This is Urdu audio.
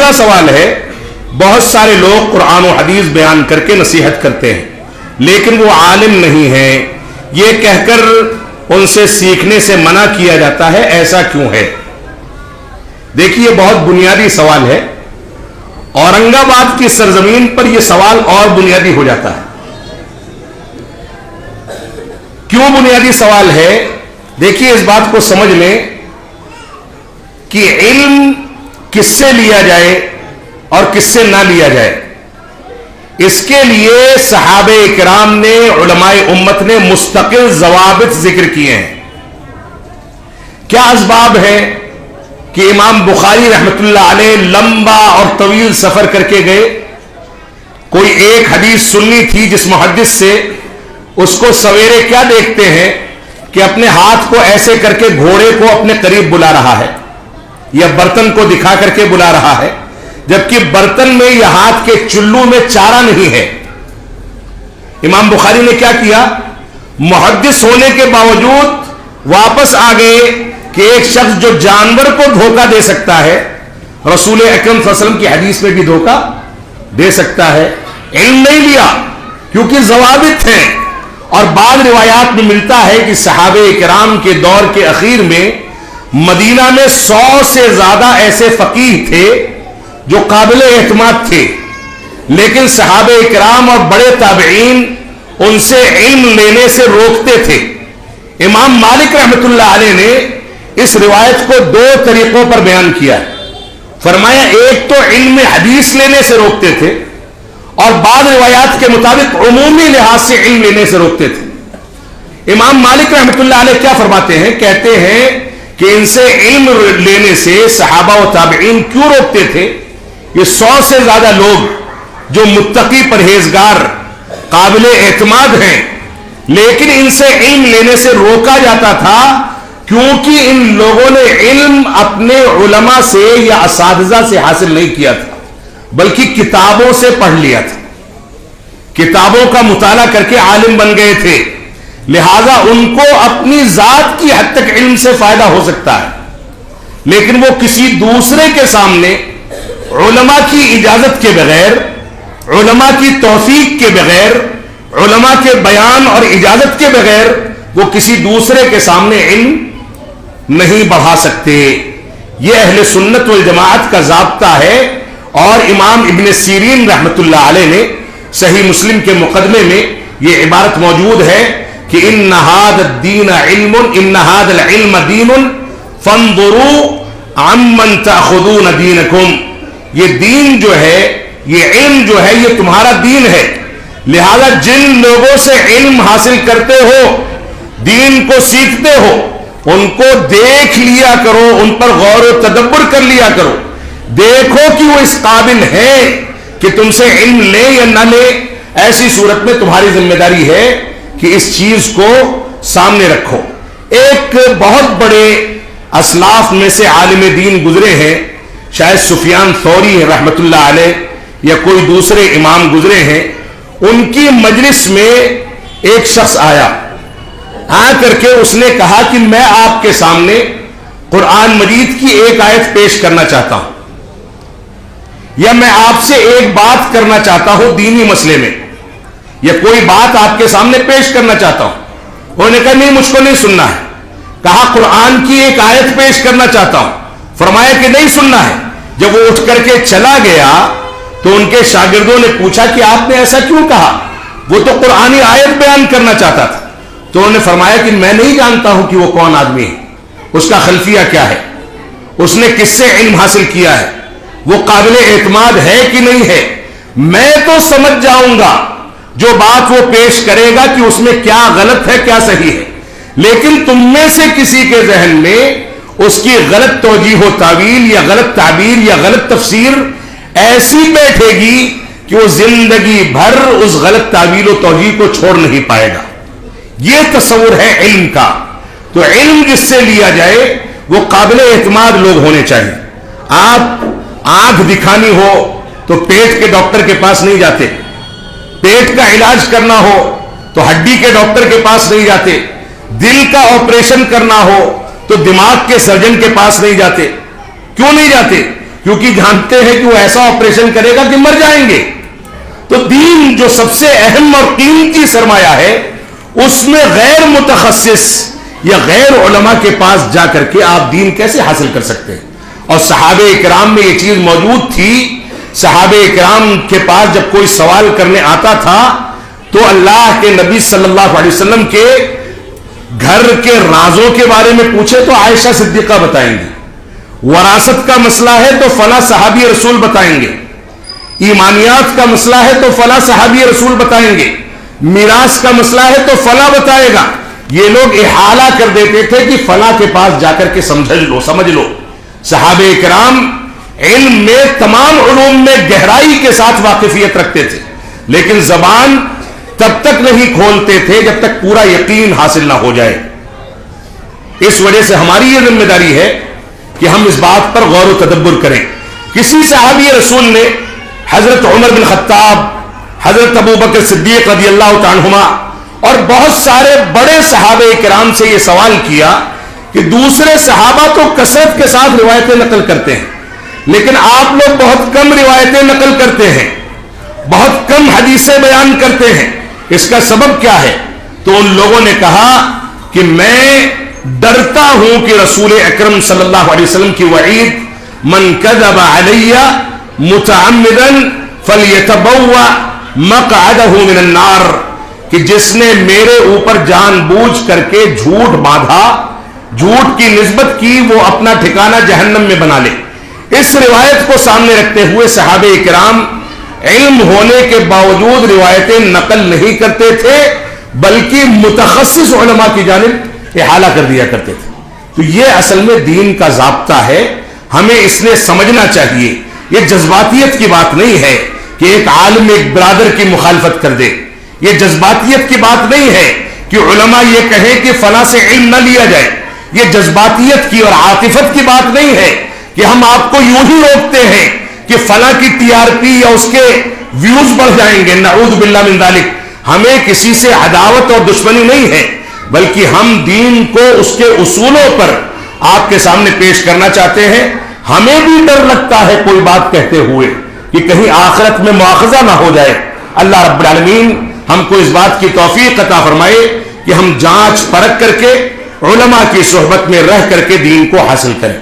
دوسرا سوال ہے، بہت سارے لوگ قرآن و حدیث بیان کر کے نصیحت کرتے ہیں لیکن وہ عالم نہیں ہیں، یہ کہہ کر ان سے سیکھنے سے منع کیا جاتا ہے، ایسا کیوں ہے؟ دیکھیے بہت بنیادی سوال ہے، اورنگ آباد کی سرزمین پر یہ سوال اور بنیادی ہو جاتا ہے۔ کیوں بنیادی سوال ہے؟ دیکھیے اس بات کو سمجھ لیں کہ علم کس سے لیا جائے اور کس سے نہ لیا جائے، اس کے لیے صحابہ کرام نے، علماء امت نے مستقل ضوابط ذکر کیے ہیں۔ کیا اسباب ہے کہ امام بخاری رحمت اللہ علیہ لمبا اور طویل سفر کر کے گئے، کوئی ایک حدیث سننی تھی جس محدث سے، اس کو سویرے کیا دیکھتے ہیں کہ اپنے ہاتھ کو ایسے کر کے گھوڑے کو اپنے قریب بلا رہا ہے یا برتن کو دکھا کر کے بلا رہا ہے، جبکہ برتن میں یا ہاتھ کے چلو میں چارہ نہیں ہے۔ امام بخاری نے کیا کیا؟ محدث ہونے کے باوجود واپس آ گئے کہ ایک شخص جو جانور کو دھوکہ دے سکتا ہے، رسول اکرم صلی اللہ علیہ وسلم کی حدیث میں بھی دھوکہ دے سکتا ہے۔ علم نہیں لیا کیونکہ ضوابط ہیں، اور بعض روایات میں ملتا ہے کہ صحابہ کرام کے دور کے اخیر میں مدینہ میں 100 سے زیادہ ایسے فقیہ تھے جو قابل اعتماد تھے، لیکن صحابہ کرام اور بڑے تابعین ان سے علم لینے سے روکتے تھے۔ امام مالک رحمت اللہ علیہ نے اس روایت کو 2 طریقوں پر بیان کیا ہے۔ فرمایا ایک تو علم حدیث لینے سے روکتے تھے، اور بعض روایات کے مطابق عمومی لحاظ سے علم لینے سے روکتے تھے۔ امام مالک رحمت اللہ علیہ کیا فرماتے ہیں؟ کہتے ہیں کہ ان سے علم لینے سے صحابہ و تابعین کیوں روکتے تھے؟ یہ 100 سے زیادہ لوگ جو متقی پرہیزگار قابل اعتماد ہیں، لیکن ان سے علم لینے سے روکا جاتا تھا کیونکہ ان لوگوں نے علم اپنے علماء سے یا اساتذہ سے حاصل نہیں کیا تھا، بلکہ کتابوں سے پڑھ لیا تھا، کتابوں کا مطالعہ کر کے عالم بن گئے تھے، لہذا ان کو اپنی ذات کی حد تک علم سے فائدہ ہو سکتا ہے، لیکن وہ کسی دوسرے کے سامنے علماء کی اجازت کے بغیر، علماء کی توثیق کے بغیر، علماء کے بیان اور اجازت کے بغیر وہ کسی دوسرے کے سامنے علم نہیں بڑھا سکتے۔ یہ اہل سنت والجماعت کا ضابطہ ہے، اور امام ابن سیرین رحمت اللہ علیہ نے صحیح مسلم کے مقدمے میں یہ عبارت موجود ہے کہ ان هذا الدین علم، ان هذا العلم دین فانظروا عمن تاخذون دینکم، یہ دین جو ہے، یہ علم جو ہے، یہ تمہارا دین ہے، لہذا جن لوگوں سے علم حاصل کرتے ہو، دین کو سیکھتے ہو، ان کو دیکھ لیا کرو، ان پر غور و تدبر کر لیا کرو، دیکھو کہ وہ اس قابل ہے کہ تم سے علم لے یا نہ لے۔ ایسی صورت میں تمہاری ذمہ داری ہے کہ اس چیز کو سامنے رکھو۔ ایک بہت بڑے اسلاف میں سے عالم دین گزرے ہیں، شاید سفیان ثوری رحمت اللہ علیہ یا کوئی دوسرے امام گزرے ہیں، ان کی مجلس میں ایک شخص آیا، آ کر کے اس نے کہا کہ میں آپ کے سامنے قرآن مجید کی ایک آیت پیش کرنا چاہتا ہوں، یا میں آپ سے ایک بات کرنا چاہتا ہوں دینی مسئلے میں، یا کوئی بات آپ کے سامنے پیش کرنا چاہتا ہوں۔ انہوں نے کہا نہیں، مجھ کو نہیں سننا ہے۔ کہا قرآن کی ایک آیت پیش کرنا چاہتا ہوں، فرمایا کہ نہیں سننا ہے۔ جب وہ اٹھ کر کے چلا گیا تو ان کے شاگردوں نے پوچھا کہ آپ نے ایسا کیوں کہا؟ وہ تو قرآنی آیت بیان کرنا چاہتا تھا۔ تو انہوں نے فرمایا کہ میں نہیں جانتا ہوں کہ وہ کون آدمی ہے، اس کا خلفیہ کیا ہے، اس نے کس سے علم حاصل کیا ہے، وہ قابل اعتماد ہے کہ نہیں ہے۔ میں تو سمجھ جاؤں گا جو بات وہ پیش کرے گا کہ اس میں کیا غلط ہے کیا صحیح ہے، لیکن تم میں سے کسی کے ذہن میں اس کی غلط توجیہ و تعویل یا غلط تعبیر یا غلط تفسیر ایسی بیٹھے گی کہ وہ زندگی بھر اس غلط تعویل و توجیہ کو چھوڑ نہیں پائے گا۔ یہ تصور ہے علم کا۔ تو علم جس سے لیا جائے وہ قابل اعتماد لوگ ہونے چاہیے۔ آپ آنکھ دکھانی ہو تو پیٹ کے ڈاکٹر کے پاس نہیں جاتے، پیٹ کا علاج کرنا ہو تو ہڈی کے ڈاکٹر کے پاس نہیں جاتے، دل کا آپریشن کرنا ہو تو دماغ کے سرجن کے پاس نہیں جاتے۔ کیوں نہیں جاتے؟ کیونکہ جانتے ہیں کہ وہ ایسا آپریشن کرے گا کہ مر جائیں گے. تو دین جو سب سے اہم اور قیمتی سرمایہ ہے، اس میں غیر متخصص یا غیر علماء کے پاس جا کر کے آپ دین کیسے حاصل کر سکتے ہیں؟ اور صحابہ کرام میں یہ چیز موجود تھی. صحابہ کرام کے پاس جب کوئی سوال کرنے آتا تھا تو اللہ کے نبی صلی اللہ علیہ وسلم کے گھر کے رازوں کے بارے میں پوچھے تو عائشہ صدیقہ بتائیں گے. وراثت کا مسئلہ ہے تو فلاں صحابی رسول بتائیں گے. ایمانیات کا مسئلہ ہے تو فلاں صحابی رسول بتائیں گے. میراث کا مسئلہ ہے تو فلاں بتائے گا. یہ لوگ احالہ کر دیتے تھے کہ فلاں کے پاس جا کر کے سمجھ لو. صحابہ کرام علم میں تمام علوم میں گہرائی کے ساتھ واقفیت رکھتے تھے، لیکن زبان تب تک نہیں کھولتے تھے جب تک پورا یقین حاصل نہ ہو جائے. اس وجہ سے ہماری یہ ذمہ داری ہے کہ ہم اس بات پر غور و تدبر کریں. کسی صحابی رسول نے حضرت عمر بن خطاب، حضرت ابو بکر صدیق رضی اللہ تعالی عنہما اور بہت سارے بڑے صحابہ کرام سے یہ سوال کیا کہ دوسرے صحابہ تو کثرت کے ساتھ روایتیں نقل کرتے ہیں، لیکن آپ لوگ بہت کم روایتیں نقل کرتے ہیں، بہت کم حدیثیں بیان کرتے ہیں، اس کا سبب کیا ہے؟ تو ان لوگوں نے کہا کہ میں ڈرتا ہوں کہ رسول اکرم صلی اللہ علیہ وسلم کی وعید من کذب علی متعمدا فلیتبوأ مقعدہ من النار، کہ جس نے میرے اوپر جان بوجھ کر کے جھوٹ باندھا، جھوٹ کی نسبت کی، وہ اپنا ٹھکانہ جہنم میں بنا لے. اس روایت کو سامنے رکھتے ہوئے صحابہ کرام علم ہونے کے باوجود روایتیں نقل نہیں کرتے تھے، بلکہ متخصص علماء کی جانب احالہ کر دیا کرتے تھے. تو یہ اصل میں دین کا ضابطہ ہے، ہمیں اس لیے سمجھنا چاہیے. یہ جذباتیت کی بات نہیں ہے کہ ایک عالم ایک برادر کی مخالفت کر دے. یہ جذباتیت کی بات نہیں ہے کہ علماء یہ کہیں کہ فلاں سے علم نہ لیا جائے. یہ جذباتیت کی اور عاطفت کی بات نہیں ہے کہ ہم آپ کو یوں ہی روکتے ہیں کہ فلاں کی ٹی آر پی یا اس کے ویوز بڑھ جائیں گے، نعوذ باللہ من ذالک. ہمیں کسی سے عداوت اور دشمنی نہیں ہے، بلکہ ہم دین کو اس کے اصولوں پر آپ کے سامنے پیش کرنا چاہتے ہیں. ہمیں بھی ڈر لگتا ہے کوئی بات کہتے ہوئے کہ کہیں آخرت میں مواخذہ نہ ہو جائے. اللہ رب العالمین ہم کو اس بات کی توفیق عطا فرمائے کہ ہم جانچ پرکھ کر کے علماء کی صحبت میں رہ کر کے دین کو حاصل کریں.